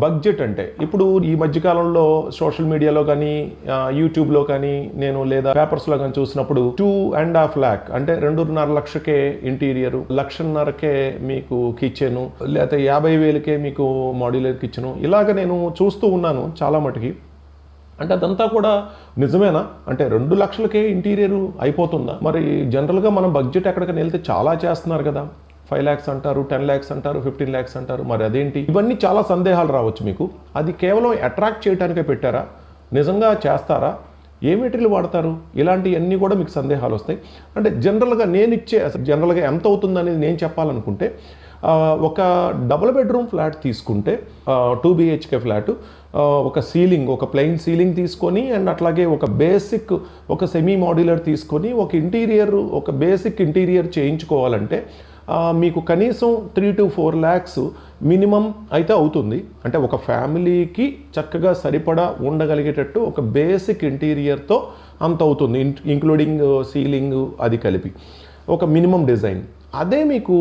Budget అంటే ఇప్పుడు ఈ మధ్యకాలంలో సోషల్ మీడియాలో కానీ యూట్యూబ్లో కానీ నేను లేదా పేపర్స్లో కానీ చూసినప్పుడు 2.5 lakh అంటే 2.5 లక్షకే ఇంటీరియర్, 1.5 లక్షకే మీకు కిచెను, లేకపోతే 50,000కే మీకు మాడ్యులర్ కిచెను, ఇలాగ నేను చూస్తూ ఉన్నాను చాలా మటుకి. అంటే అదంతా కూడా నిజమేనా? అంటే 2 లక్షలకే ఇంటీరియర్ అయిపోతుందా? మరి జనరల్గా మనం బడ్జెట్ ఎక్కడికైనా వెళ్తే చాలా చేస్తున్నారు కదా, 5 lakhs అంటారు, 10 lakhs అంటారు, 15 lakhs అంటారు. మరి అదేంటి? ఇవన్నీ చాలా సందేహాలు రావచ్చు మీకు. అది కేవలం అట్రాక్ట్ చేయడానికే పెట్టారా? నిజంగా చేస్తారా? ఏ మెటీరియల్ వాడతారు? ఇలాంటివన్నీ కూడా మీకు సందేహాలు వస్తాయి. అంటే జనరల్గా జనరల్గా ఎంత అవుతుంది అనేది నేను చెప్పాలనుకుంటే, ఒక డబుల్ బెడ్రూమ్ ఫ్లాట్ తీసుకుంటే 2 BHK ఫ్లాట్, ఒక సీలింగ్, ఒక ప్లెయిన్ సీలింగ్ తీసుకొని అండ్ అట్లాగే ఒక బేసిక్ ఒక సెమీ మాడ్యులర్ తీసుకొని ఒక బేసిక్ ఇంటీరియర్ చేయించుకోవాలంటే మీకు కనీసం 3 to 4 lakhs మినిమం అయితే అవుతుంది. అంటే ఒక ఫ్యామిలీకి చక్కగా సరిపడా ఉండగలిగేటట్టు ఒక బేసిక్ ఇంటీరియర్తో అంత అవుతుంది, ఇంక్లూడింగ్ సీలింగ్ అది కలిపి ఒక మినిమం డిజైన్. అదే మీకు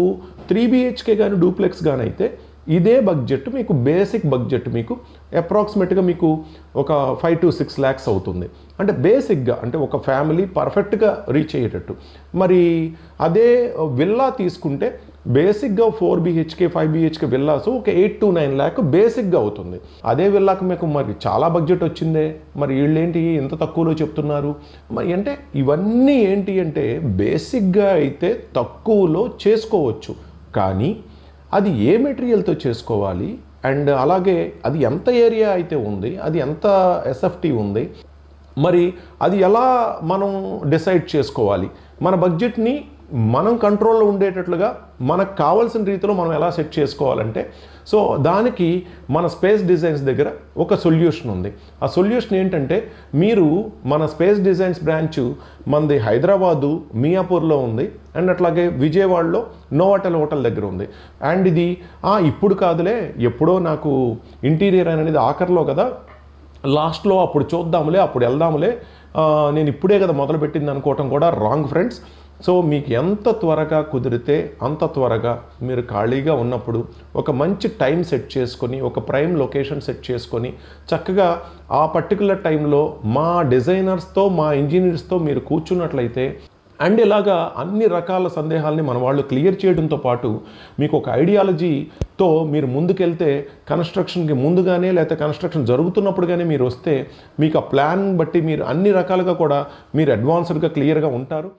3 BHK కానీ డూప్లెక్స్ కానీ అయితే ఇదే బడ్జెట్ మీకు బేసిక్ బడ్జెట్ మీకు అప్రాక్సిమేట్గా మీకు ఒక 5 to 6 lakhs అవుతుంది. అంటే బేసిక్గా అంటే ఒక ఫ్యామిలీ పర్ఫెక్ట్గా రీచ్ అయ్యేటట్టు. మరి అదే విల్లా తీసుకుంటే బేసిక్గా 4 BHK 5 BHK విల్లాస్ ఒక 8 to 9 lakh బేసిక్గా అవుతుంది. అదే విల్లాకు మీకు మరి చాలా బడ్జెట్ వచ్చిందే, మరి వీళ్ళేంటి ఇంత తక్కువలో చెప్తున్నారు? మరి అంటే ఇవన్నీ ఏంటి అంటే బేసిక్గా అయితే తక్కువలో చేసుకోవచ్చు, కానీ అది ఏ మెటీరియల్తో చేసుకోవాలి అండ్ అలాగే అది ఎంత ఏరియా అయితే ఉంది, అది ఎంత SFT ఉంది, మరి అది ఎలా మనం డిసైడ్ చేసుకోవాలి? మన బడ్జెట్ని మనం కంట్రోల్లో ఉండేటట్లుగా మనకు కావాల్సిన రీతిలో మనం ఎలా సెట్ చేసుకోవాలంటే, సో దానికి మన స్పేస్ డిజైన్స్ దగ్గర ఒక సొల్యూషన్ ఉంది. ఆ సొల్యూషన్ ఏంటంటే, మీరు మన స్పేస్ డిజైన్స్ బ్రాంచ్ మనది హైదరాబాదు మియాపూర్లో ఉంది అండ్ అట్లాగే విజయవాడలో నోవాటెల్ హోటల్ దగ్గర ఉంది. అండ్ ఇది ఇప్పుడు కాదులే, ఎప్పుడో నాకు ఇంటీరియర్ అనేది ఆఖరిలో కదా, లాస్ట్లో అప్పుడు చూద్దాములే, అప్పుడు వెళ్దాములే, నేను ఇప్పుడే కదా మొదలుపెట్టింది అనుకోవటం కూడా రాంగ్ ఫ్రెండ్స్. సో మీకు ఎంత త్వరగా కుదిరితే అంత త్వరగా మీరు ఖాళీగా ఉన్నప్పుడు ఒక మంచి టైం సెట్ చేసుకొని, ఒక ప్రైమ్ లొకేషన్ సెట్ చేసుకొని చక్కగా ఆ పర్టికులర్ టైంలో మా డిజైనర్స్తో మా ఇంజనీర్స్తో మీరు కూర్చున్నట్లయితే అండ్ ఇలాగా అన్ని రకాల సందేహాలని మన వాళ్ళు క్లియర్ చేయడంతో పాటు మీకు ఒక ఐడియాలజీతో మీరు ముందుకెళ్తే, కన్స్ట్రక్షన్కి ముందుగానే లేకపోతే కన్స్ట్రక్షన్ జరుగుతున్నప్పుడు కానీ మీరు వస్తే మీకు ఆ ప్లాన్ బట్టి మీరు అన్ని రకాలుగా కూడా మీరు అడ్వాన్స్డ్గా క్లియర్గా ఉంటారు.